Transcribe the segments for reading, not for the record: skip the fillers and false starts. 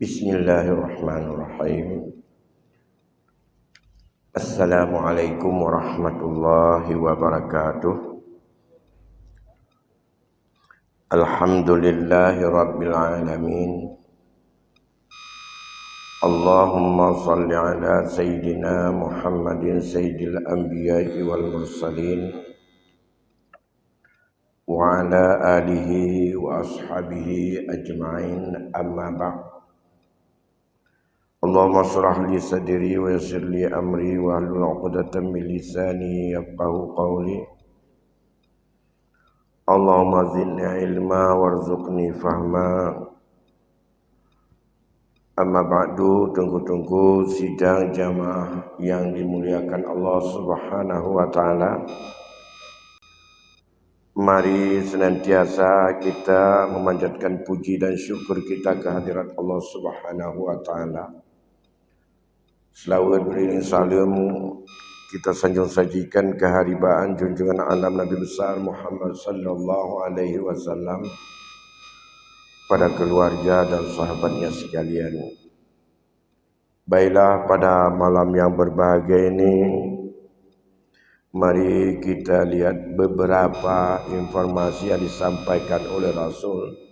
Bismillahirrahmanirrahim. Assalamualaikum warahmatullahi wabarakatuh. Alhamdulillahi rabbil alamin. Allahumma salli ala sayyidina Muhammadin sayyidil anbiya'i wal mursalin wa ala alihi wa ashabihi ajma'in, amma ba'd. Allahumma shrah li sadri wa yassir li amri wa hlul 'uqdatam min lisani yafqahu qawli. Allahumma zidni ilma warzuqni fahma. Amma ba'du, tunggu-tunggu sidang jamaah yang dimuliakan Allah Subhanahu wa taala. Mari senantiasa kita memanjatkan puji dan syukur kita kehadirat Allah Subhanahu wa taala. Selawat beriring salam kita sanjung sajikan keharibaan junjungan alam Nabi besar Muhammad sallallahu alaihi wasallam pada keluarga dan sahabatnya sekalian. Baiklah, pada malam yang berbahagia ini mari kita lihat beberapa informasi yang disampaikan oleh Rasul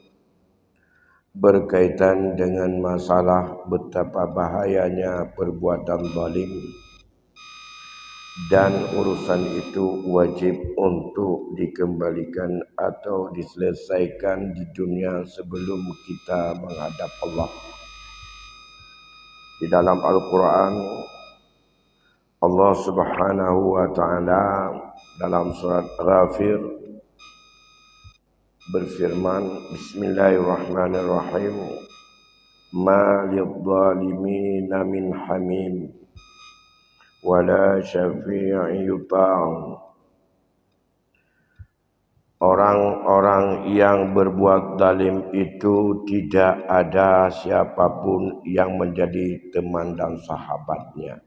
berkaitan dengan masalah betapa bahayanya perbuatan zalim, dan urusan itu wajib untuk dikembalikan atau diselesaikan di dunia sebelum kita menghadap Allah. Di dalam Al-Quran, Allah Subhanahu wa taala dalam surat Ghafir berfirman, Bismillahirrahmanirrahim, ma lidh-dhalimina min hamim wala syafi'in yuta'u. Orang-orang yang berbuat zalim itu tidak ada siapapun yang menjadi teman dan sahabatnya.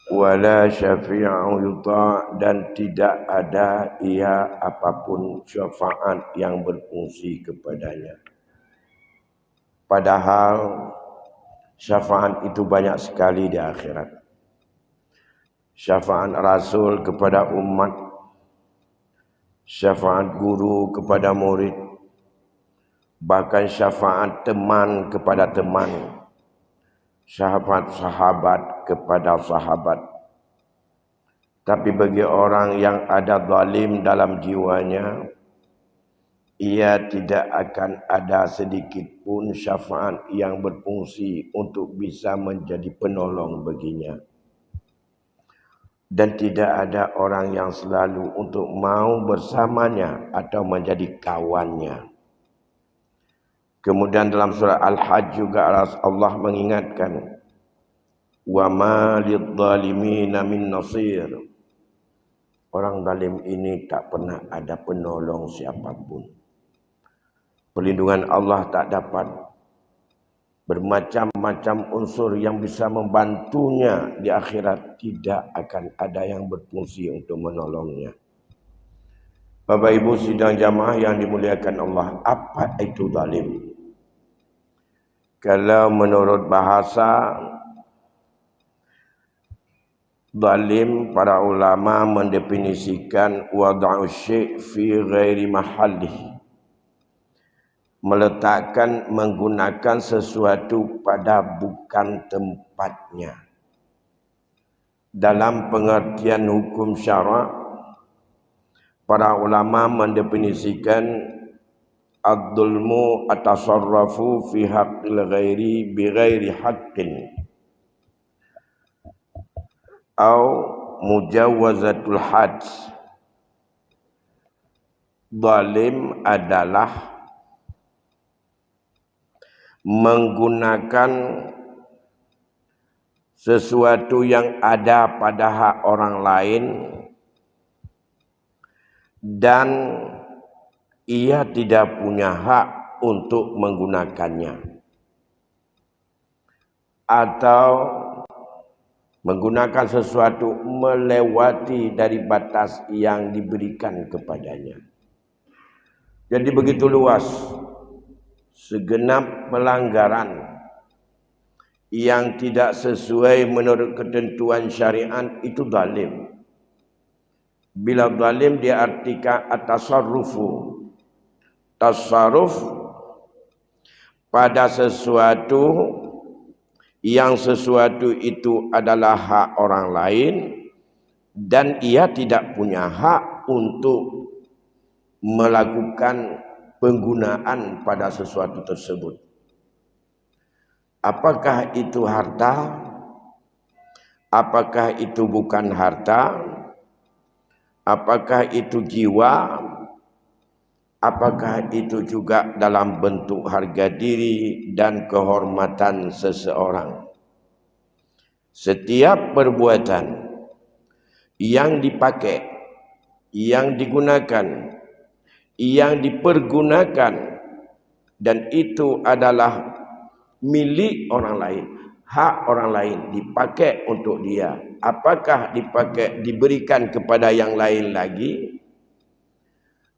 Wala syafi'un yuta', dan tidak ada ia apapun syafaat yang berfungsi kepadanya. Padahal syafaat itu banyak sekali di akhirat. Syafaat Rasul kepada umat, syafaat guru kepada murid, bahkan syafaat teman kepada teman, syafaat sahabat kepada sahabat. Tapi bagi orang yang ada zalim dalam jiwanya, ia tidak akan ada sedikit pun syafaat yang berfungsi untuk bisa menjadi penolong baginya. Dan tidak ada orang yang selalu untuk mau bersamanya atau menjadi kawannya. Kemudian dalam surah Al-Hajj juga Allah mengingatkan, wa ma lidh-dhalimina min nasir. Orang zalim ini tak pernah ada penolong siapapun. Perlindungan Allah tak dapat. Bermacam-macam unsur yang bisa membantunya di akhirat tidak akan ada yang berfungsi untuk menolongnya. Bapak Ibu sidang jamaah yang dimuliakan Allah, apa itu zalim? Kalau menurut bahasa zalim, para ulama mendefinisikan wada'u syai' fi ghairi mahallihi, meletakkan, menggunakan sesuatu pada bukan tempatnya. Dalam pengertian hukum syarak, para ulama mendefinisikan ad-dhulmu atasarrafu fi haqqil ghairi bi ghairi haqqin au mujawwazatul had. Zalim adalah menggunakan sesuatu yang ada pada hak orang lain dan ia tidak punya hak untuk menggunakannya, atau menggunakan sesuatu melewati dari batas yang diberikan kepadanya. Jadi begitu luas segenap pelanggaran yang tidak sesuai menurut ketentuan syariat itu zalim. Bila zalim diartikan at-tasarrufu, tasarruf pada sesuatu yang sesuatu itu adalah hak orang lain dan ia tidak punya hak untuk melakukan penggunaan pada sesuatu tersebut. Apakah itu harta? Apakah itu bukan harta? Apakah itu jiwa? Apakah itu juga dalam bentuk harga diri dan kehormatan seseorang? Setiap perbuatan yang dipakai, yang digunakan, yang dipergunakan dan itu adalah milik orang lain, hak orang lain, dipakai untuk dia. Apakah dipakai diberikan kepada yang lain lagi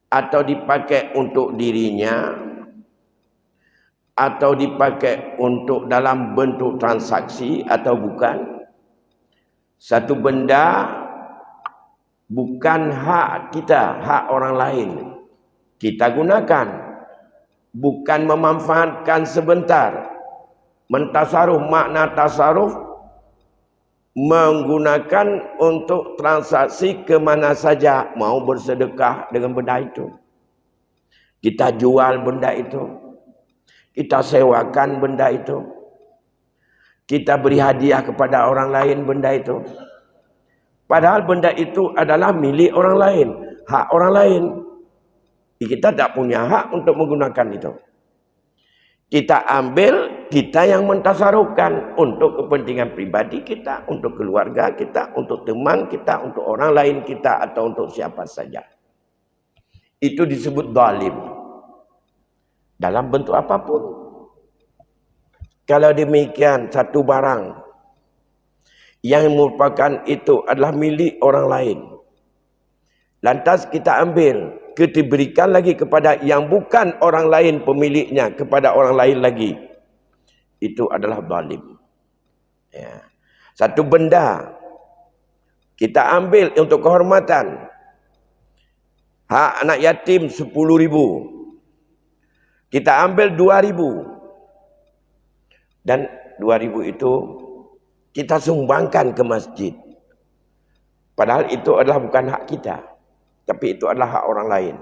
atau dipakai untuk dirinya atau dipakai untuk dalam bentuk transaksi atau bukan? Satu benda bukan hak kita, hak orang lain. Kita gunakan, bukan memanfaatkan sebentar. Mentasaruf, makna tasaruf menggunakan untuk transaksi ke mana saja, mau bersedekah dengan benda itu. Kita jual benda itu. Kita sewakan benda itu. Kita beri hadiah kepada orang lain benda itu. Padahal benda itu adalah milik orang lain, hak orang lain. Kita tak punya hak untuk menggunakan itu. Kita ambil, kita yang mentasarufkan untuk kepentingan pribadi kita, untuk keluarga kita, untuk teman kita, untuk orang lain kita, atau untuk siapa saja. Itu disebut zalim. Dalam bentuk apapun. Kalau demikian, satu barang yang merupakan itu adalah milik orang lain. Lantas kita ambil, kita berikan lagi kepada yang bukan orang lain pemiliknya, kepada orang lain lagi. Itu adalah zalim. Ya. Satu benda kita ambil untuk kehormatan. Hak anak yatim 10.000. Kita ambil 2.000. Dan 2.000 itu kita sumbangkan ke masjid. Padahal itu adalah bukan hak kita. Tapi itu adalah hak orang lain.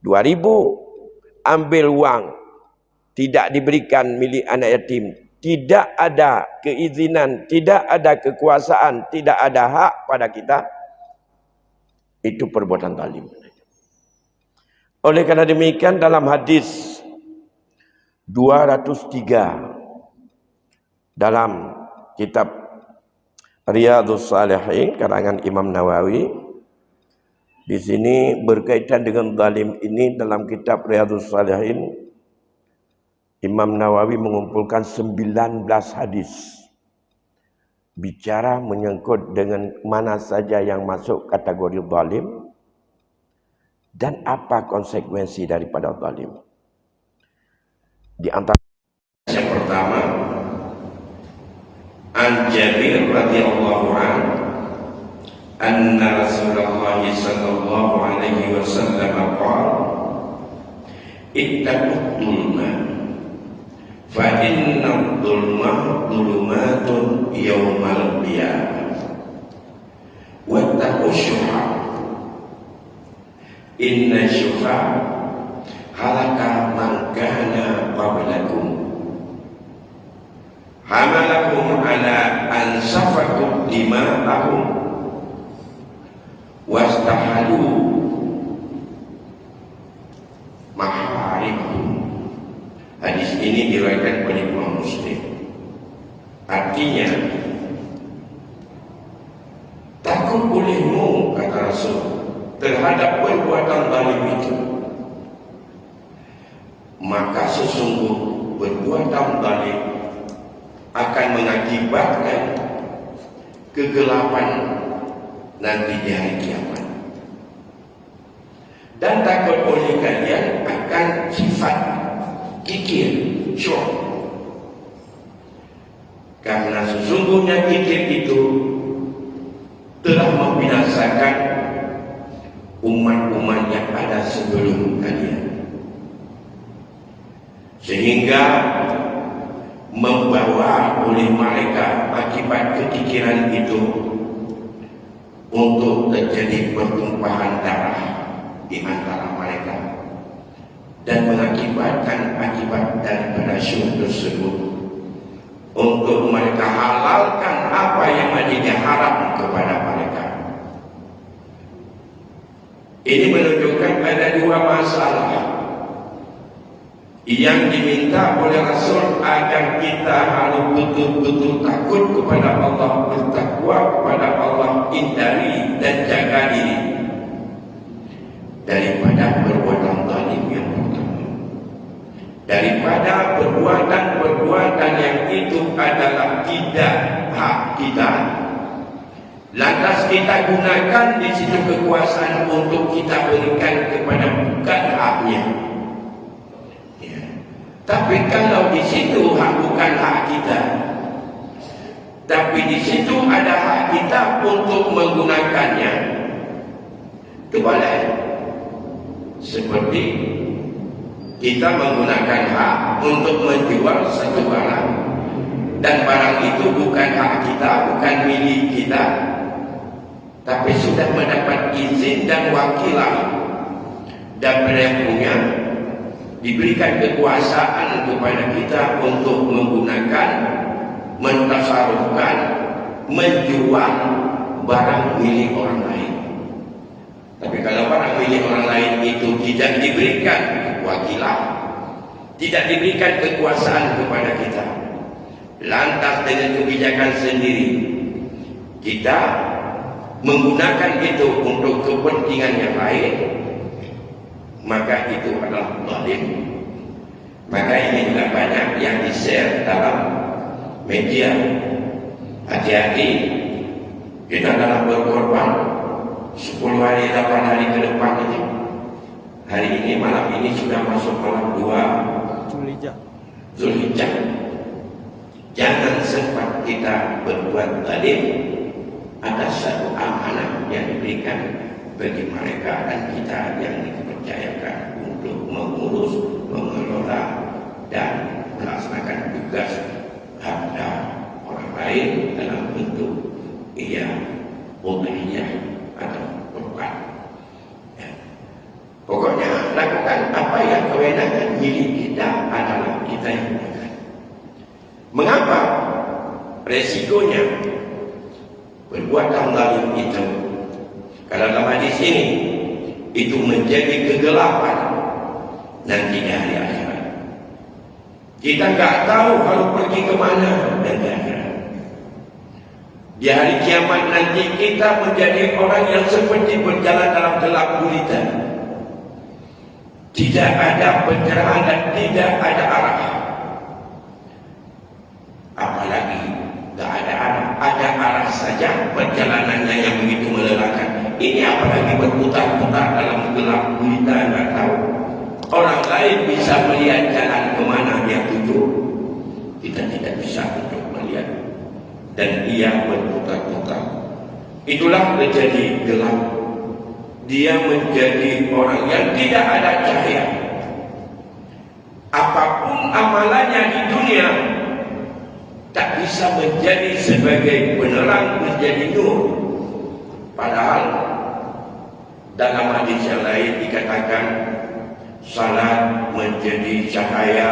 2.000 ambil wang. Tidak diberikan milik anak yatim. Tidak ada keizinan. Tidak ada kekuasaan. Tidak ada hak pada kita. Itu perbuatan zalim. Oleh karena demikian dalam hadis 203 dalam kitab Riyadhus Shalihin karangan Imam Nawawi, di sini berkaitan dengan zalim ini dalam kitab Riyadhus Shalihin, Imam Nawawi mengumpulkan 19 hadis bicara menyangkut dengan mana saja yang masuk kategori zalim dan apa konsekuensi daripada zalim. Di antara yang pertama, An Jabir radhiyallahu anhu anna Rasulullah sallallahu alaihi wasallam qala ittaqul dhulma fa inna dhulma dhulumatun yawmal qiyamah wattaqu syuha inna syuha halaka man kana qablakum hamalakum ala an safaku dima'ahum wastahalu maharimhum. Hadis ini diriwayatkan oleh Imam Muslim. Artinya, takut olehmu, kata Rasul, terhadap perbuatan zalim itu, maka sesungguh perbuatan zalim akan mengakibatkan kegelapan nanti di hari kiamat. Dan takut oleh kalian akan sifat kikir, syur. Karena sesungguhnya kikir itu telah membinasakan umat-umat yang ada sebelum kalian, sehingga membawa oleh mereka akibat kekikiran itu untuk terjadi pertumpahan darah di antara mereka dan mengakibatkan akibat daripada syur tersebut untuk mereka halalkan apa yang menjadi haram kepada mereka. Ini menunjukkan ada dua masalah yang diminta oleh Rasul agar kita harus betul-betul takut kepada Allah, bertakwa kepada Allah, hindari dan jaga diri daripada perbuatan zalim yang pertama, daripada perbuatan yang itu adalah tidak hak kita, lantas kita gunakan di situ kekuasaan untuk kita berikan kepada bukan haknya. Ya. Tapi kalau di situ bukan hak kita, tapi di situ ada hak kita untuk menggunakannya, itu boleh. Seperti kita menggunakan hak untuk menjual satu barang, dan barang itu bukan hak kita, bukan milik kita, tapi sudah mendapat izin dan wakilan dan yang punya diberikan kekuasaan kepada kita untuk menggunakan, mentasarufkan, menjual barang milik orang lain. Tapi kalau barang milik orang lain itu tidak diberikan wakilan, tidak diberikan kekuasaan kepada kita, lantas dengan kebijakan sendiri kita menggunakan itu untuk kepentingan yang lain, maka itu adalah zalim. Maka ini juga banyak yang di-share dalam media. Hati-hati, kita adalah berkorban 10 hari, 8 hari ke depan ini. Hari ini, malam ini sudah masuk malam 2 Zulhijjah. Jangan sempat kita berbuat zalim. Ada satu amanah yang diberikan bagi mereka dan kita yang dipercayakan untuk mengurus, mengelola dan melaksanakan tugas harta orang lain dalam bentuk udhiyah atau kurban. Ya. Pokoknya lakukan apa yang kewenangan milik kita adalah kita yang gunakan. Mengapa? Resikonya perbuatan zalim itu, kalau dalam hadis ini, itu menjadi kegelapan nanti di hari akhirat. Kita nggak tahu harus pergi kemana nanti akhirat. Di hari kiamat nanti kita menjadi orang yang seperti berjalan dalam gelap gulita. Tidak ada pencerahan dan tidak ada arah. Apalagi tidak ada arah, ada arah saja perjalanannya yang begitu melelahkan. Ini apalagi berputar-putar dalam gelap gulita, nggak tahu. Orang lain bisa melihat jalan kemana dia tuju, kita tidak bisa untuk melihat, dan ia berputar-putar. Itulah terjadi gelap. Dia menjadi orang yang tidak ada cahaya. Apapun amalannya di dunia tak bisa menjadi sebagai penerang, menjadi nur. Padahal dalam hadis yang lain dikatakan salat menjadi cahaya,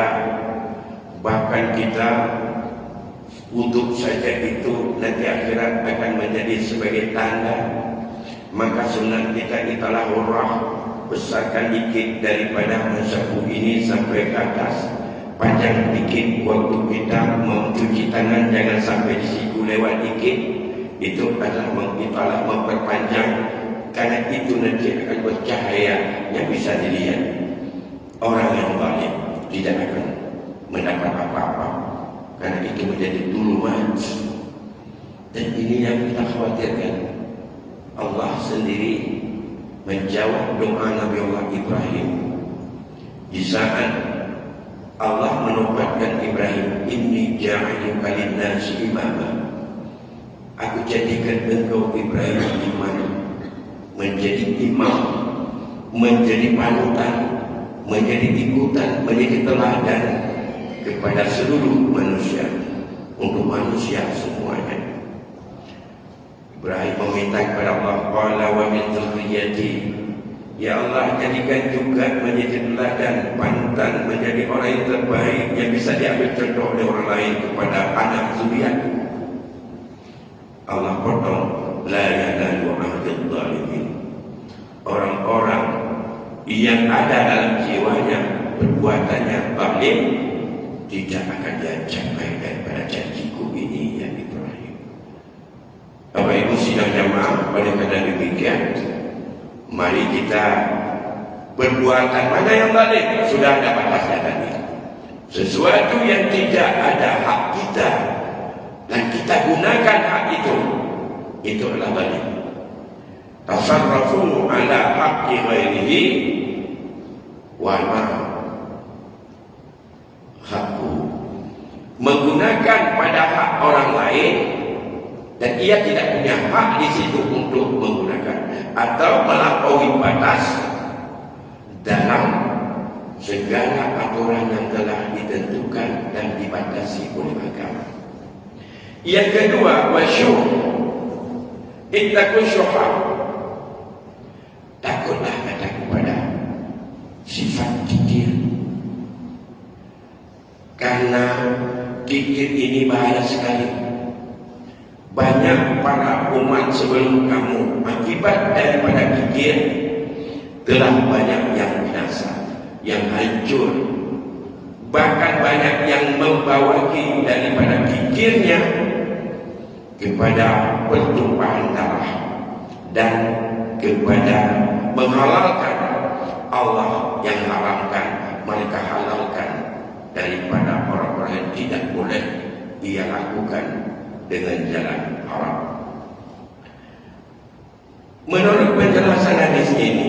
bahkan kita wudhu saja itu nanti akhirat akan menjadi sebagai tanda. Maka sunat kita italah hurrah, besarkan dikit daripada mensapu ini sampai ke atas, panjang dikit waktu kita mencuci tangan, jangan sampai di siku lewat dikit. Itu adalah kita memperpanjang, karena itu nanti akan bercahaya yang bisa dilihat. Orang yang zalim tidak akan mendapat apa-apa, karena itu menjadi tuluman. Dan ini yang kita khawatirkan. Allah sendiri menjawab doa Nabi Allah Ibrahim di saat Allah menobatkan Ibrahim, inni ja'iluka lin-nasi imama. Aku jadikan engkau Ibrahim menjadi imam, menjadi panutan, menjadi ikutan, menjadi teladan kepada seluruh manusia, untuk manusia semuanya. Ibrahim meminta kepada Allah, qala wa min dzurriyyati, ya Allah, jadikan juga menjadi teladan, panutan, menjadi orang yang terbaik yang bisa diambil contoh oleh orang lain kepada anak zuriatku. Allah potong, la yanalu ahdil zalimin. Orang-orang yang ada dalam jiwanya perbuatannya zalim tidak akan dicapai daripada janjiku ini, ya Ibrahim. Bapak Ibu sidang jamaah, pada keadaan demikian, mari kita perbuatan mana yang zalim sudah ada batasnya tadi. Sesuatu yang tidak ada hak kita dan kita gunakan hak itu adalah zalim. Tasarrafu ala haqqi ghairihi wa ma hakku, menggunakan pada hak orang lain dan ia tidak punya hak di situ untuk menggunakan, atau melampaui batas dalam segala aturan yang telah ditentukan dan dibatasi oleh agama. Yang kedua, wasyuh, ittaqu syuha, takutlah kata kepada sifat kikir, karena kikir ini bahaya sekali. Banyak para umat sebelum kamu akibat daripada kikir telah banyak yang binasa, yang hancur, bahkan banyak yang membawaki daripada kikirnya kepada pertumpahan darah dan kepada menghalalkan Allah yang haramkan, mereka halalkan daripada orang-orang yang tidak boleh dia lakukan dengan jalan haram. Menurut penjelasan hadis ini,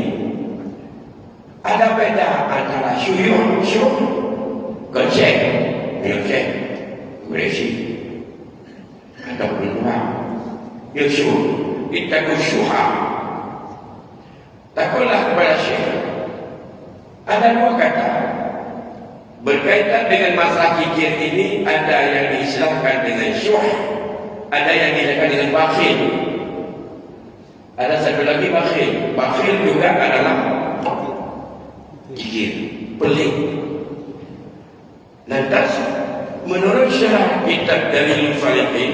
ada beda antara syuh, gocek, milkshek, berisi, atau berdua. Syuh, ittaqu syuha, takutlah kepada syuh. Ada dua kata berkaitan dengan masalah kikir ini. Ada yang diistilahkan dengan syuh, ada yang dinamakan dengan bakhil. Ada satu lagi bakhil. Bakhil juga adalah kikir, pelit. Lantas menurut syarah kitab Dalilul Faliqin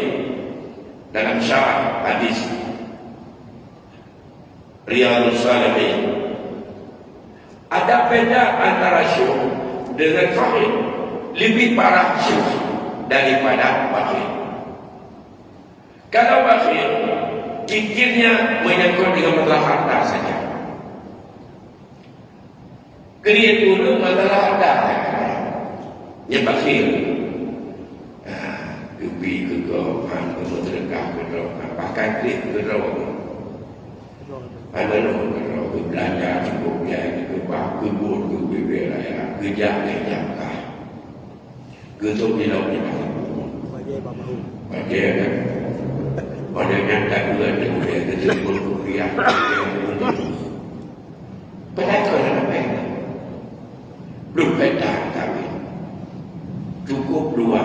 dalam syarah hadis Riyadhus Shalihin, ada beda antara syuh dengan bakhil. Lebih parah syuh daripada bakhil. Kalau bakhil, kikirnya menyangkut dengan masalah harta saja. Kelihat dulu masalah harta. Yang bakhil, kebi ke gohan, ke sedekah, ke doa, pakai klik ke doa. Ada orang ke doa, ke belanja cukup ya, ke bah, ke bur, ke bibir raya, ke jangkah, ke tok di laut ni pasal pun. Baca kan? Pada nyata juga dia kecepul kuliah padahal apa ini belum petang kami cukup dua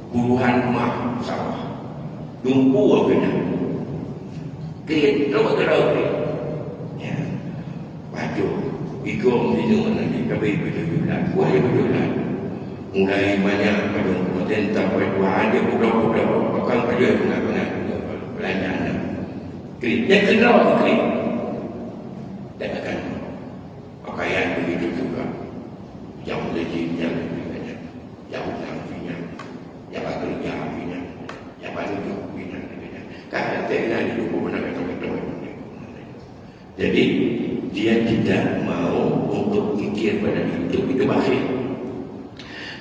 puluhan rumah sawah lumpuh kena kita terlalu ya baju ikut di mana di kabin betul-betul kuah betul-betul mulai banyak pada kemudian sampai Tuhan dia budak-budak bahkan pada benar-benar belanjaan klik yang kedua klik dan akan pakaian begitu juga yang lejinya lebih banyak, yang utangnya, yang bekerja punya, yang duduk punya, karena tidak didukung benar betul. Jadi dia tidak mau untuk mikir pada hidup itu bakhil.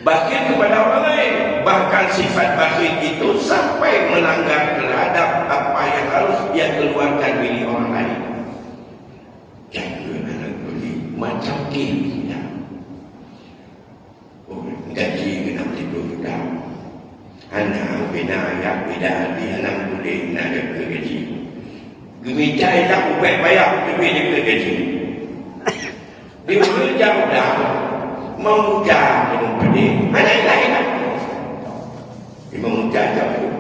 Bakhil kepada orang lain, bahkan sifat bakhil itu sampai melanggar terhadap apa yang harus dia keluarkan milik orang lain. Jangan anak beli macam kini. Anak bina ayat bina hati anak boleh nak ada gaji. Gemicai tak upet bayar duit dia gaji. Dia jauh dah mengucap dengan pedih. Anak lain lah. Dia mengucap jauh.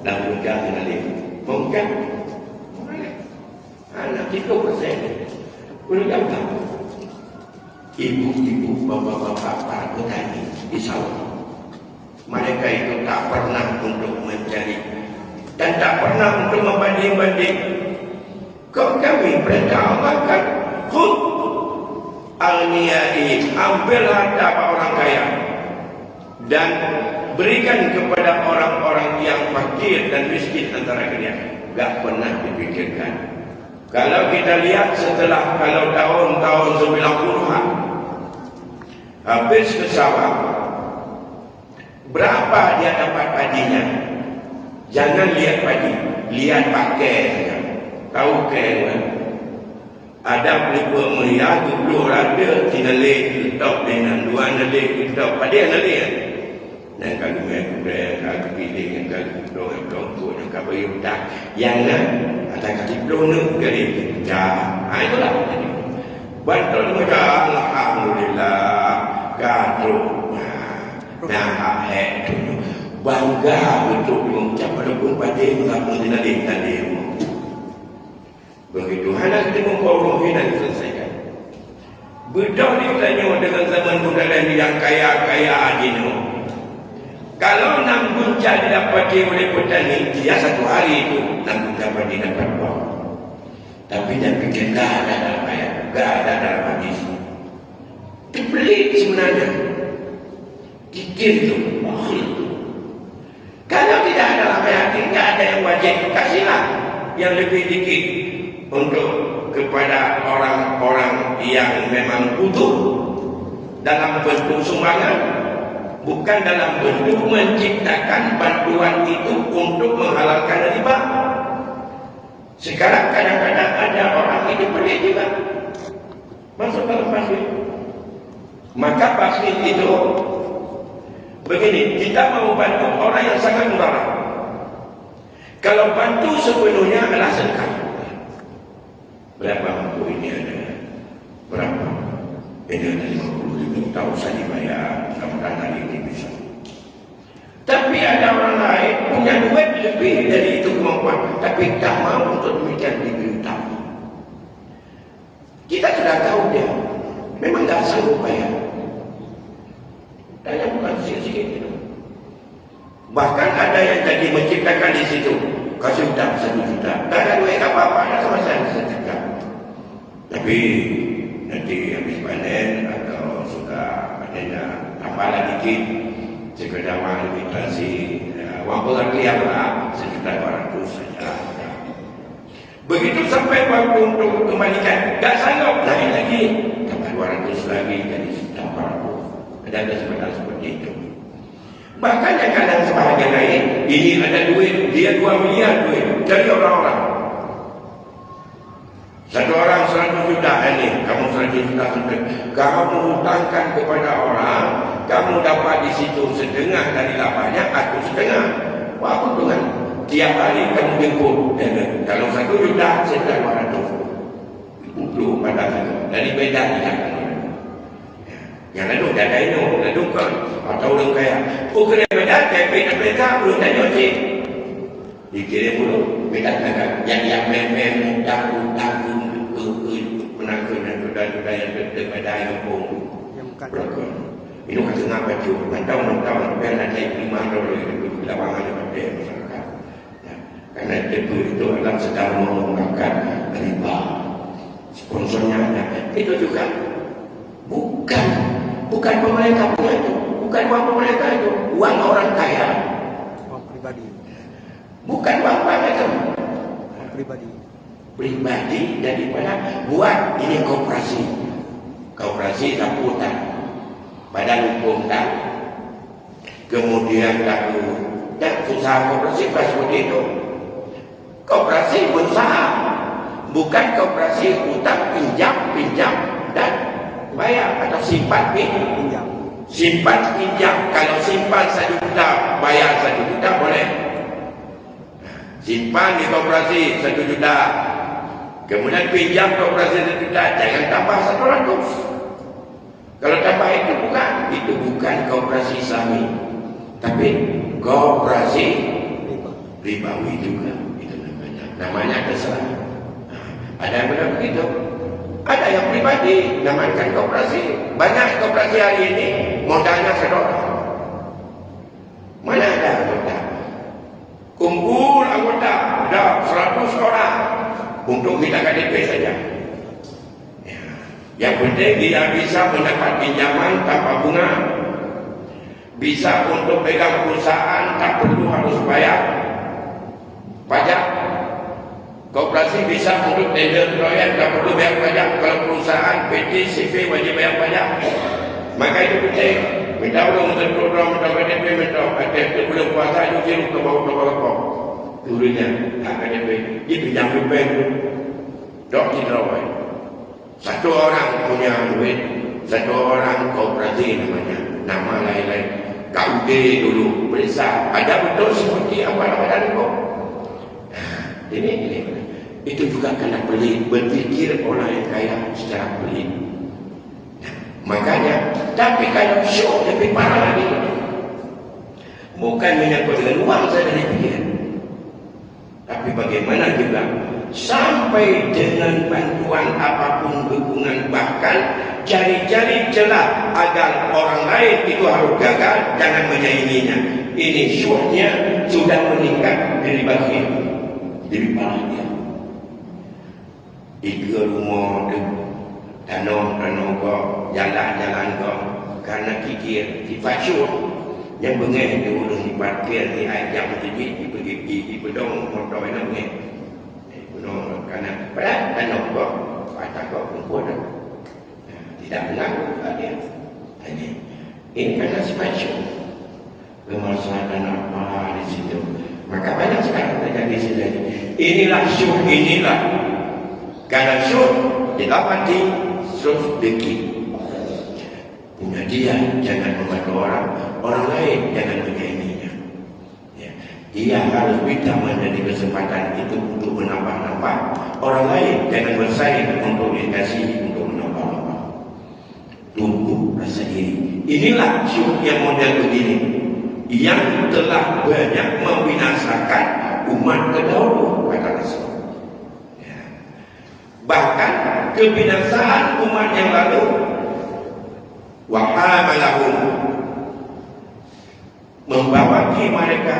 Dan mengucap dengan dia. Mengucap. Anak 3%. Boleh jauh tak? Ibu-ibu, bapa-bapa, para petani di sawah. Mereka itu tak pernah untuk mencari dan tak pernah untuk membanding-banding. Kau kami perintah Allah kan, khud al-niyai, ambil harta orang kaya dan berikan kepada orang-orang yang fakir dan miskin antara kalian. Tak pernah dipikirkan. Kalau kita lihat setelah tahun-tahun 90-an habis ke sawah, berapa dia dapat padinya? Jangan lihat padi, lihat pakai saja. Tahu kan? Ada pelipur meriah, dulu ada, tinalik, letak dengan dua nalik, letak padi nalik. Dan kalau mereka kalau pilih, kalau pelongkuk, kalau bayar tak, yang ada kaki pelongkuk, kali dah. Itulah. Bantul mudah, alhamdulillah, gaduh. Nah, bangga untuk mengucap walaupun pada mengaku tadi. Begitu hendak kita memperoleh dan selesaikan. Bedah ditanya dengan zaman budaya yang kaya-kaya adino. Kalau 6 bunca didapati oleh petani, dia 1 hari itu 6 bunca padi dapat uang. Tapi dia fikir tak ada dalam ayat, tak ada dalam hadis. Itu pelik sebenarnya. Kikir itu, kalau tidak ada dalam ayat, tidak ada yang wajib, kasihlah yang lebih dikit untuk kepada orang-orang yang memang butuh dalam bentuk sumbangan, bukan dalam bentuk menciptakan bantuan itu untuk menghalalkan riba. Sekarang kadang-kadang ada orang itu pelik juga masuk dalam pasir. Maka pasir itu begini, kita mau bantu orang yang sangat murah. Kalau bantu sepenuhnya adalah sedekah. Berapa mampu ini ada? Berapa? Ini ada 50.000, tak usah dibayar. Mudah-mudahan hari ini bisa. Tapi ada orang lain punya duit lebih dari itu kemampuan, tapi tak mau untuk demikian diberi utang. Kita sudah tahu dia memang tak sanggup bayar. Tanya bukan sikit-sikit itu. Bahkan ada yang jadi menciptakan di situ, kasih utang 1 juta. Tak ada duit apa-apa, ada sama saya 1 juta. Tapi nanti habis panen atau sudah panennya tambahlah dikit, sekedar administrasi, wang pengertian lah 1.200.000 saja. Begitu sampai waktu untuk kembalikan, tak sanggup naik lagi, tambah 200 lagi, jadi 400. Ada sebenarnya seperti itu. Bahkan yang kadang sebahagian lain, ini ada duit, dia 2 miliar duit dari orang-orang. Satu orang 100 juta ini, kamu 100 juta sudah. Kamu menghutangkan kepada orang, kamu dapat di situ setengah dari labanya atau setengah. Wah, keuntungan. Tiap hari kamu jemput. Kalau 1 juta, sekitar 200. Itu pada dari beda tidak. Yang lalu dah ada ini, lalu kan atau orang kaya. Oh, kena beda, kaya beda, belum ada nyocik. Dikirim dulu, beda kan. Yang memang utang, menangkan dan yang daripada yang pun. Ini kata ngapa tu? Tahun-tahun bela naik 5 dolar itu lawangan daripada masyarakat. Karena itu adalah sedang mengembangkan riba. Sponsornya ada. Itu juga bukan pemerintah punya itu, bukan uang pemerintah itu, uang orang kaya, uang pribadi, bukan uang itu, pribadi daripada buat ini koperasi sambutan, badan hukum tak, kemudian tak usaha koperasi seperti itu, koperasi berusaha, bukan koperasi utang pinjam dan bayar atau simpan pinjam. Simpan pinjam, kalau simpan 1 juta, bayar 1 juta boleh. Simpan di koperasi 1 juta, kemudian pinjam koperasi 1 juta, jangan tambah 100. Kalau tambah itu bukan koperasi Islami, tapi koperasi ribawi juga. Itu namanya terserah. Ada yang benar begitu, ada yang pribadi namakan koperasi. Banyak koperasi hari ini modalnya 1 orang. Mana ada anggota? Kumpul anggota ada 100 orang untuk kita KDP saja. Ya. Yang penting dia bisa mendapat pinjaman tanpa bunga, bisa untuk pegang perusahaan tak perlu harus bayar pajak. Koperasi bisa untuk tender proyek tak perlu bayar pajak. Kalau perusahaan PT CV wajib bayar pajak. Maka itu penting. Minta ulang untuk program, minta KDP, minta KDP belum puasa itu jeruk ke bawah turunnya KDP. Dia pinjam di bank dok tidak. 1 orang punya duit, 1 orang koperasi namanya, nama lain-lain. KUD dulu periksa ada betul seperti apa nama kok. Ini itu juga kena pelit, berpikir orang yang kaya secara pelit. Makanya, tapi kalau show lebih parah lagi. Bukan menyangkut dengan uang saya dari pikir, tapi bagaimana juga sampai dengan bantuan apapun, dukungan, bahkan cari-cari celah agar orang lain itu harus gagal, jangan menyainginya. Ini syuhnya sudah meningkat dari bagi lebih parah dia. 3 rumah tanah kau, jalan-jalan kau, karena kikir sifat syuh yang bengih dia urus diparkir di ajam sini di pedong motor yang bengih pedong karena padahal tanah kau patah kau kumpul tidak mengaku dia. Ini karena sifat syuh, kemaslahatan apa di situ. Maka banyak sekarang terjadi di sini. Inilah syuh, inilah karena syuh didapati sedikit punya dia, jangan membantu orang lain jangan menyainginya. Ya. Dia harus bisa menjadi kesempatan itu untuk menambah-nambah orang lain, jangan bersaing untuk dikasih untuk menambah-nambah. Tunggu rasa diri. Inilah syuh yang model begini yang telah banyak membinasakan umat terdahulu kata Rasul. Bahkan kebinasaan umat yang lalu wahamalahum membawaki mereka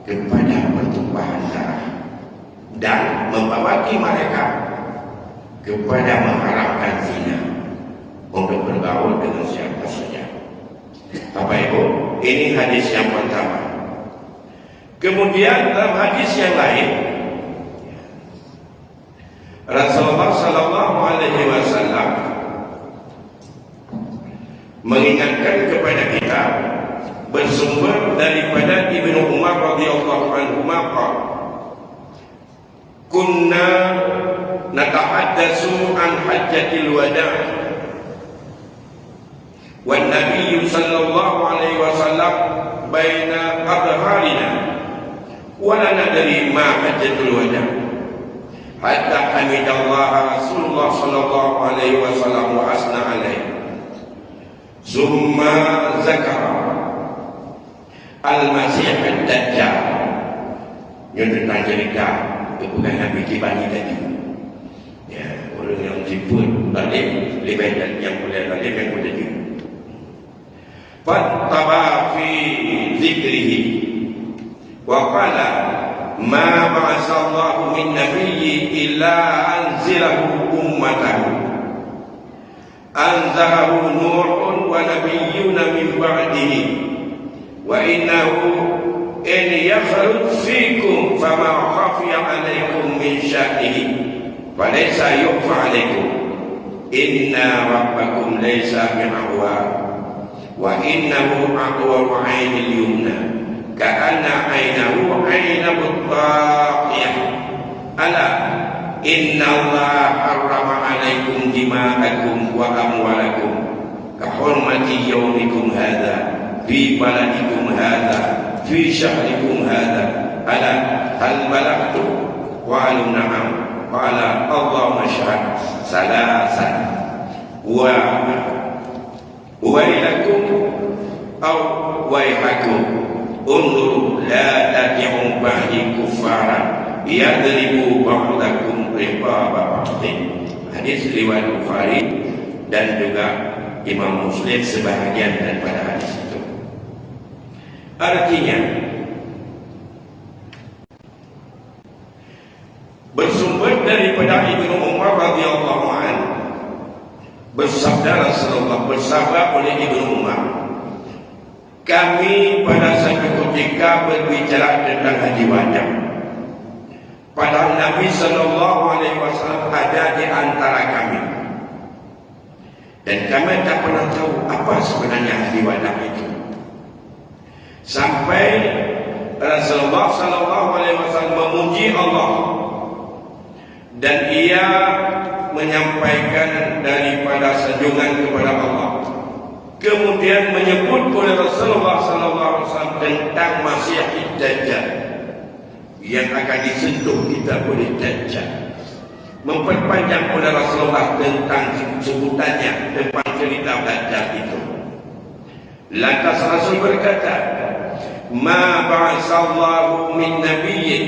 kepada pertumpahan darah dan membawaki mereka kepada mengharapkan zina untuk bergaul dengan siapa saja. Bapak Ibu, ini hadis yang pertama. Kemudian dalam hadis yang lain Rasulullah sallallahu alaihi wasallam mengingatkan kepada kita bersumber daripada Ibnu Umar radhiyallahu anhu maqala kunna natahaddatsu an hajjatil wada' wan nabiy sallallahu alaihi wasallam baina adharina wa la nadri ma hajjatul wada' hatta hamidallah Rasulullah sallallahu alaihi wasallam wa asna alaihi summa zakara al-masih ad-dajjal yang tentang cerita bukan Nabi Kibani tadi ya, orang yang jemput balik lebih dan yang boleh balik yang boleh juga fattaba fi zikrihi wa qala ma ba'asallahu min nabiyyi illa anzilahu ummatahu anzalahu nurun wa nabiyyuna min ba'dihi wa innahu in yakhruj fikum fama khafiya alaikum min sya'nihi falaysa yukhfa alaikum inna rabbakum laysa bi'awa wa innahu aqwa 'ainil yumna ka'anna 'ainahu 'ainul taqiyah ala inna Allah harrama 'alaikum dima'akum wa amwalakum kahormati yaumikum hadha fi baladikum hadha fi syahrikum hadha ala hal balagtu qalu na'am qala Allahumma syahad salasan wa wailakum aw waihakum unzuru la tati'u ba'di kuffaran yadribu ba'dakum riqaba ba'din. Hadis riwayat Bukhari dan juga Imam Muslim sebahagian daripada hadis itu. Artinya bersumber daripada Ibnu Umar radhiyallahu anhu, bersabda Rasulullah, bersabda oleh Ibnu Umar, kami pada satu ketika berbicara tentang haji wada, padahal Nabi sallallahu alaihi wasallam ada di antara kami, dan kami tak pernah tahu apa sebenarnya haji wada itu, sampai Rasulullah sallallahu alaihi wasallam memuji Allah dan ia menyampaikan daripada sanjungan kepada Allah. Kemudian menyebut oleh Rasulullah SAW tentang Masih Dajjal yang akan disentuh kita oleh Dajjal. Memperpanjang oleh Rasulullah tentang sebutannya, tentang cerita Dajjal itu. Lantas Rasul berkata, ma ba'asallahu min nabiyyin,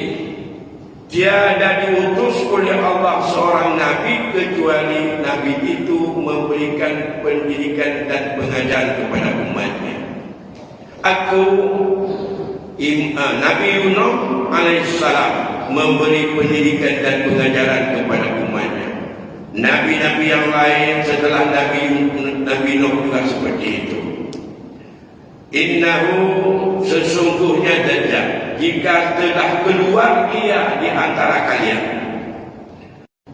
tiada diutus oleh Allah seorang Nabi kecuali Nabi itu memberikan pendidikan dan pengajaran kepada umatnya. Aku Nabi Yunus alaihissalam memberi pendidikan dan pengajaran kepada umatnya. Nabi-nabi yang lain setelah Nabi Nuh juga seperti itu. Innahu, sesungguhnya Dajjal, jika telah keluar dia di antara kalian,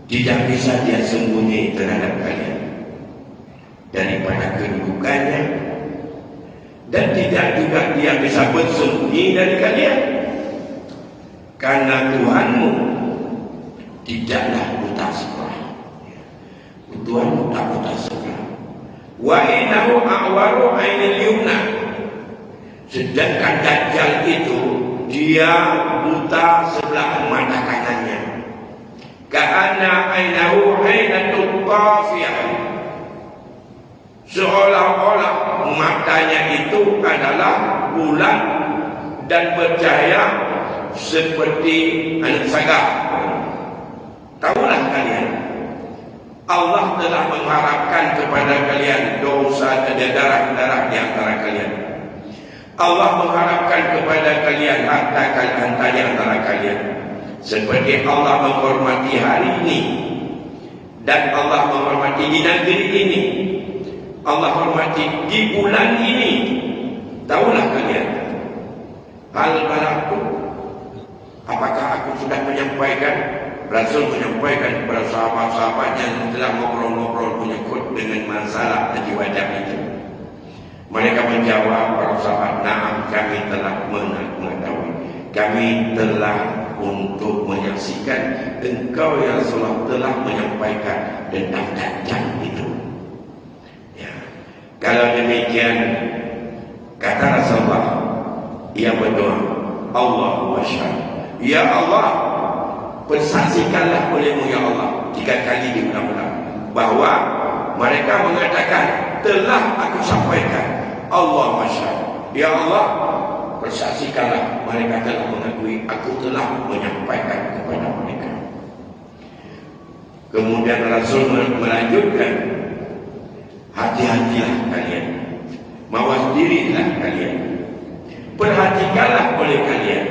tidak bisa dia sembunyi terhadap kalian daripada kedudukannya, dan tidak juga dia bisa bersembunyi dari kalian, karena Tuhanmu tidaklah buta sebelah. Tuhanmu tak buta sebelah. Wa innahu a'waru ainil yumna, sedangkan Dajjal itu dia buta sebelah mata kanannya. Ka'anna ainahu ainatut qafiyah, seolah-olah matanya itu adalah bulat dan bercahaya seperti anak saga. Tahulah kalian, Allah telah mengharapkan kepada kalian dosa dan darah-darah di antara kalian. Allah mengharapkan kepada kalian harta di antara kalian, seperti Allah menghormati hari ini dan Allah menghormati di negeri ini, Allah hormati di bulan ini. Tahulah kalian, hal balagtu, apakah aku sudah menyampaikan? Rasul menyampaikan kepada sahabat-sahabatnya yang telah ngobrol-ngobrol menyangkut dengan masalah haji wada itu. Mereka menjawab, para sahabat, na'am, kami telah mengetahui, kami telah untuk menyaksikan engkau ya Rasulullah telah menyampaikan tentang Dajjal itu. Ya. Kalau demikian, kata Rasulullah, ia berdoa, Allahumma syahad, ya Allah, persaksikanlah olehmu ya Allah, 3 kali diulang-ulang, bahwa mereka mengatakan telah aku sampaikan. Allah masyaallah, ya Allah, persaksikanlah mereka telah mengakui aku telah menyampaikan kepada mereka. Kemudian Rasul melanjutkan, hati-hatilah kalian, mawas dirilah kalian, perhatikanlah oleh kalian,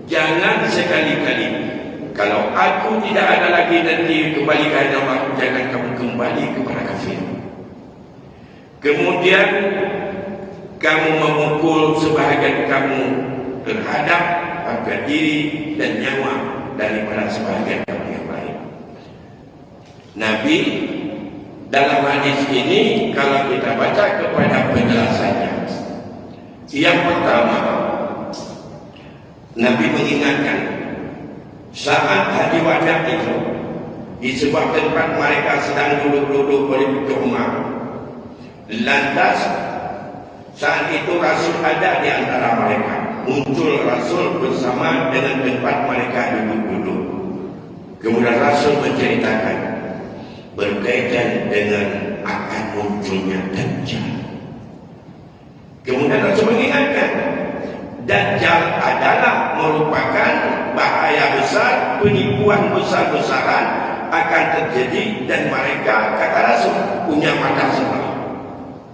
jangan sekali-kali kalau aku tidak ada lagi nanti kembali kepada Allah, jangan kamu kembali kepada kafir. Kemudian kamu memukul sebahagian kamu terhadap harga diri dan nyawa daripada sebahagian kamu yang lain. Nabi dalam hadis ini, kalau kita baca kepada penjelasannya, yang pertama, Nabi mengingatkan saat haji wada itu di sebuah tempat mereka sedang duduk-duduk oleh Umar. Lantas saat itu Rasul ada di antara mereka. Muncul Rasul bersama dengan tempat mereka duduk-duduk. Kemudian Rasul menceritakan berkaitan dengan akan munculnya Dajjal. Kemudian Rasul mengingatkan, Dajjal adalah merupakan bahaya besar, penipuan besar-besaran akan terjadi, dan mereka, kata Rasul, punya mata sebelah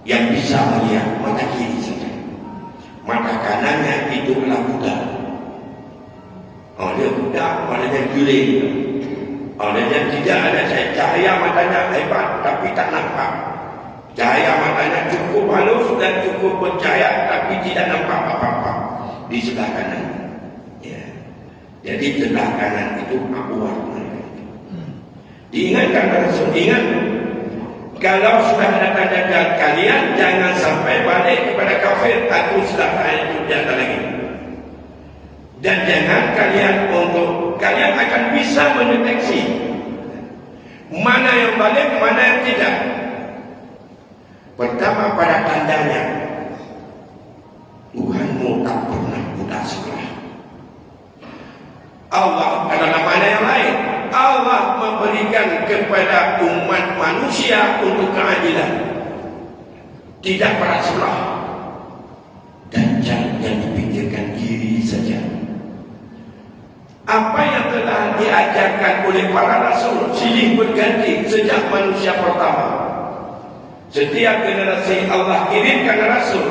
yang bisa melihat mata kiri saja. Mata kanannya itu adalah buta. Dia buta, matanya giling. Dia tidak ada cahaya, matanya hebat tapi tak nampak. Cahaya matanya cukup halus dan cukup bercahaya tapi tidak nampak apa-apa di sebelah kanan. Ya. Jadi sebelah kanan itu akuat mereka. Diingatkan Rasul, ingat, kalau sudah ada tanda kalian jangan sampai balik kepada kafir. Aku sudah itu jatuh lagi. Dan jangan kalian akan bisa mendeteksi mana yang balik, mana yang tidak. Pertama pada tandanya, Tuhanmu tak pernah buta sebelah. Allah adalah mana yang lain. Allah memberikan kepada umat manusia untuk keadilan, tidak pada sebelah. Dan jangan dipikirkan diri saja. Apa yang telah diajarkan oleh para rasul silih berganti sejak manusia pertama. Setiap generasi Allah kirimkan rasul.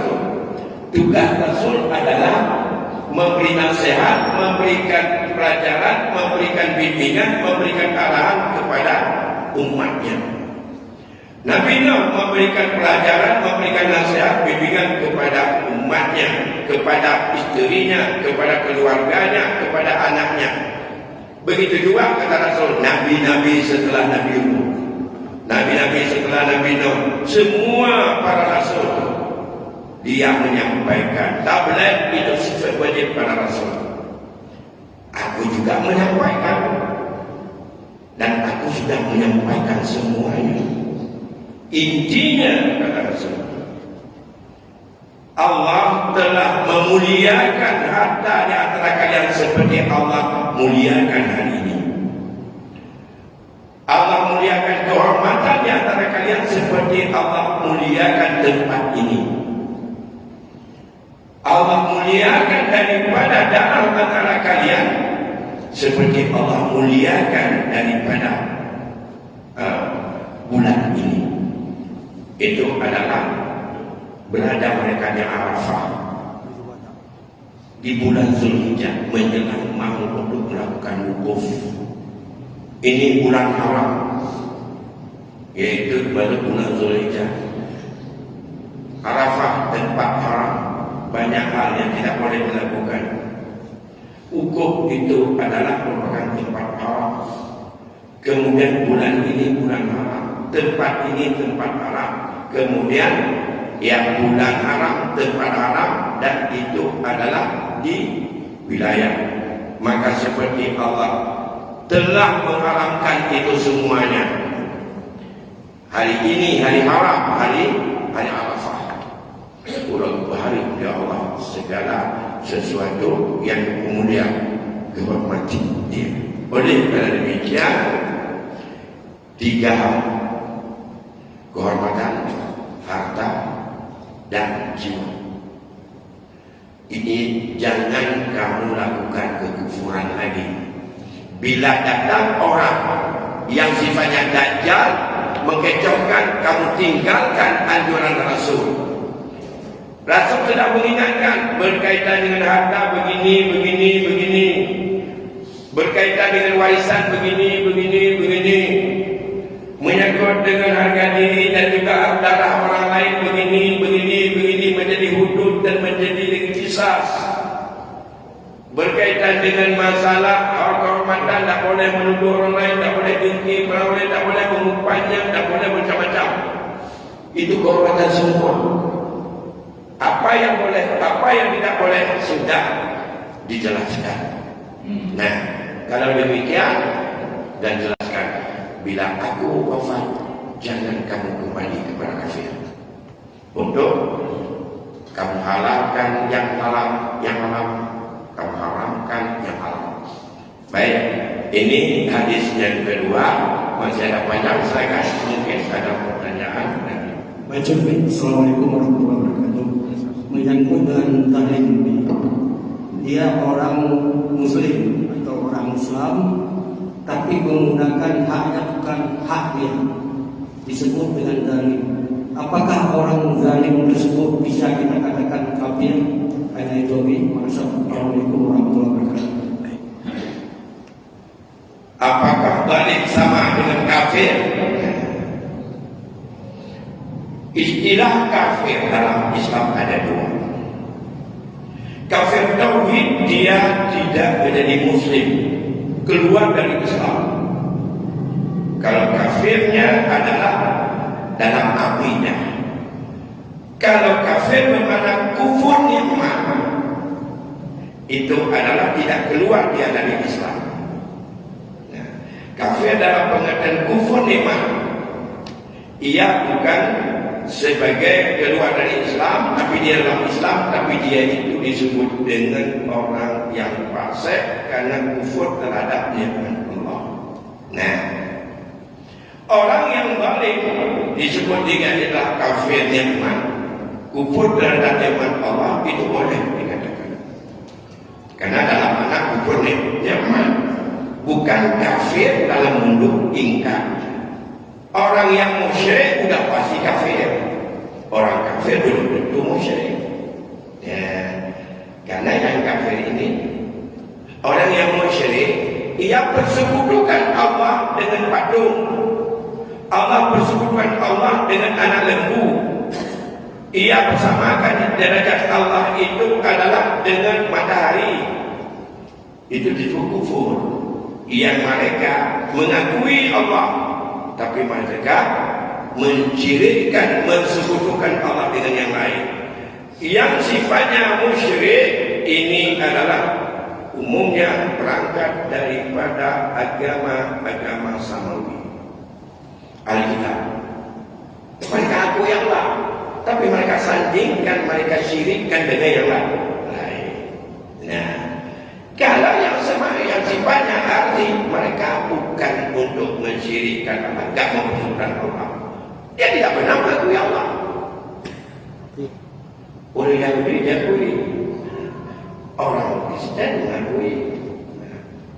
Tugas rasul adalah memberi nasihat, memberikan pelajaran, memberikan bimbingan, memberikan arahan kepada umatnya. Nabi Nuh memberikan pelajaran, memberikan nasihat, bimbingan kepada umatnya, kepada istrinya, kepada keluarganya, kepada anaknya. Begitu juga kata Rasul, nabi-nabi setelah Nabi Nuh, nabi-nabi setelah Nabi Nuh, semua para rasul dia menyampaikan. Tabligh itu sifat wajib para rasul. Aku juga menyampaikan, dan aku sudah menyampaikan semuanya. Intinya kata Rasul, Allah telah memuliakan harta di antara kalian seperti Allah muliakan hari ini. Allah muliakan kehormatan di antara kalian seperti Allah muliakan tempat ini. Allah muliakan daripada darah antara kalian seperti Allah muliakan daripada bulan ini. Itu adalah berada mereka di Arafah di bulan Zulhijjah menjelang mau untuk melakukan wukuf. Ini bulan haram, yaitu pada bulan Zulhijjah. Arafah tempat haram, banyak hal yang tidak boleh dilakukan. Wukuf itu adalah merupakan tempat haram. Kemudian bulan ini bulan haram, tempat ini tempat haram. Kemudian yang bulan haram, tempat haram, dan itu adalah di wilayah. Maka seperti Allah telah mengharamkan itu semuanya. Hari ini hari haram, hari Arafah. Urut hari ya Allah, segala sesuatu yang kemudian dihormati dia. Oleh kerana demikian, 3 hal: kehormatan, harta, dan jiwa. Ini jangan kamu lakukan kekufuran lagi. Bila datang orang yang sifatnya dajjal mengecohkan, kamu tinggalkan anjuran Rasul. Rasul sudah mengingatkan berkaitan dengan harta begini, berkaitan dengan warisan begini, menyangkut dengan harga diri dan juga darah orang lain begini, menjadi hudud dan menjadi kisas. Berkaitan dengan masalah kehormatan, tak boleh menuduh orang lain, tak boleh dengki, tak boleh mengumpannya, tak boleh macam-macam. Itu kehormatan semua. Apa yang boleh, apa yang tidak boleh sudah dijelaskan. Nah, kalau demikian dan jelaskan, bila aku wafat, jangan kamu kembali kepada kafir. untuk kamu halalkan yang halal, kamu haramkan yang halal. Baik, ini hadis yang kedua. Masih ada panjang, saya kasih mungkin ada pertanyaan. Baca. Assalamualaikum warahmatullahi wabarakatuh. Menyangkut dengan tahlim ini, dia orang Muslim atau orang Islam, tapi menggunakan haknya bukan hak dia, disebut dengan zalim. Apakah orang zalim tersebut bisa kita katakan kafir? Hanya itu. Assalamualaikum warahmatullahi wabarakatuh. Apakah zalim sama dengan kafir? Istilah kafir dalam Islam ada dua. Kafir tauhid, dia tidak menjadi muslim, keluar dari Islam. Kalau kafirnya adalah dalam akidah. Kalau kafir bermakna kufur nikmat, itu adalah tidak keluar dia dari Islam. Nah, kafir dalam pengertian kufur nikmat, ia bukan sebagai keluar dari Islam, tapi dia dalam Islam, tapi dia itu disebut dengan orang yang fasik karena kufur terhadap nikmat Allah. Nah, orang yang zalim disebut dengan istilah kafir nikmat, kufur terhadap nikmat Allah, itu boleh dikatakan. Karena dalam anak kufur nikmat, bukan kafir dalam bentuk ingkar. Orang yang musyrik sudah pasti kafir. Orang kafir belum tentu musyrik. Ya, karena yang kafir ini, orang yang musyrik, ia persekutukan Allah dengan patung. Allah persekutukan Allah dengan anak lembu. Ia bersamakan derajat Allah itu adalah dengan matahari. Itu disebut kufur. Yang mereka mengakui Allah, tapi mereka mensyirikkan, mensekutukan Allah dengan yang lain. Yang sifatnya musyrik ini adalah umumnya berangkat daripada agama samawi, Alkitab. Mereka akui Allah, tapi mereka sandingkan, mereka syirikkan dengan yang lain. Nah, kalau yang sama, yang sifatnya arti, mereka bukan untuk mensyirikkan Allah, tidak mempersekutukan Allah. Dia tidak pernah mengakui Allah. Orang Yahudi diakui, orang Kristen mengakui,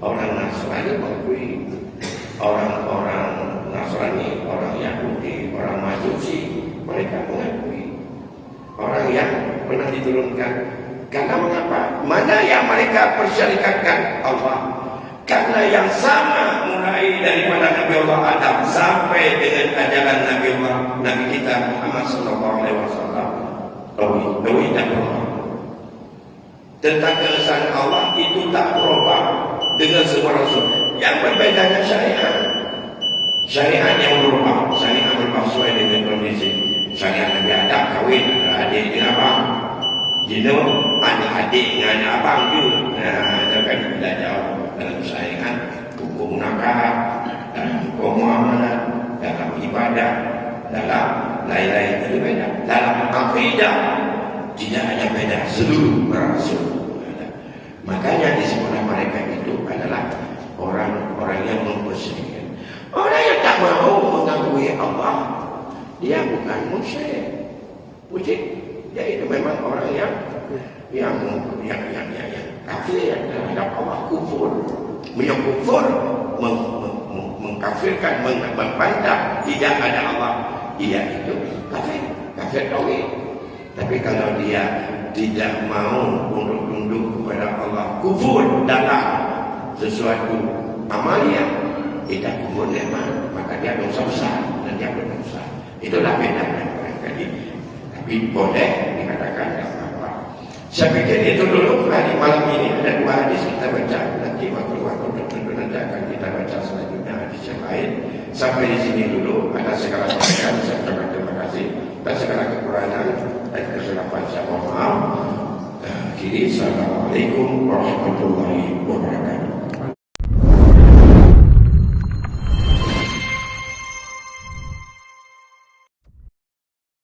orang Nasrani mengakui, orang Nasrani, orang Yahudi, orang Majusi, mereka mengakui. Orang yang pernah diturunkan. Karena mengapa? Mana yang mereka persyarikatkan Allah? Karena yang sama mulai daripada Nabi Allah Adam sampai dengan ajaran Nabi kita Muhammad sallallahu alaihi wasallam, tauhid dan Allah. Tentang keesaan Allah itu tak berubah dengan semua rasul. Yang berbedanya syariat. Syariat yang berubah, syariat berubah sesuai dengan kondisi. Syariat Nabi Adam kawin adik dengan abang. Jino ada adik dengan abang juga. Nah, itu kan tidak jauh. Dalam syariat, hukum nakah, dalam hukum muamalah, dalam ibadah, dalam lain-lain itu beda. Dalam akidah tidak ada beda, seluruh rasul. Makanya disebutlah mereka itu adalah orang-orang yang mempersyirikkan. Orang yang tak mau mengakui Allah, dia bukan musyrik. Dia itu memang orang yang kafir terhadap Allah, kufur. Beliau kufur, mengkafirkan, membantah tidak ada Allah. Dia itu kafir tauhid. Tapi kalau dia tidak mau tunduk kepada Allah, kufur dalam sesuatu amalia, tidak kufur nikmat, maka dia dosa besar dan dia berdosa. Itulah bedanya mereka ini. Tapi boleh dikatakan apa-apa. Saya pikir itu dulu hari malam ini. Ada dua hadis kita baca. Nanti waktu tertentu nanti akan kita baca selanjutnya hadis yang lain. Sampai di sini dulu. Ada segala kebaikan, saya ucapkan terima kasih. Dan segala kekurangan dan kesilapan saya mohon maaf. Akhiri, assalamualaikum warahmatullahi wabarakatuh.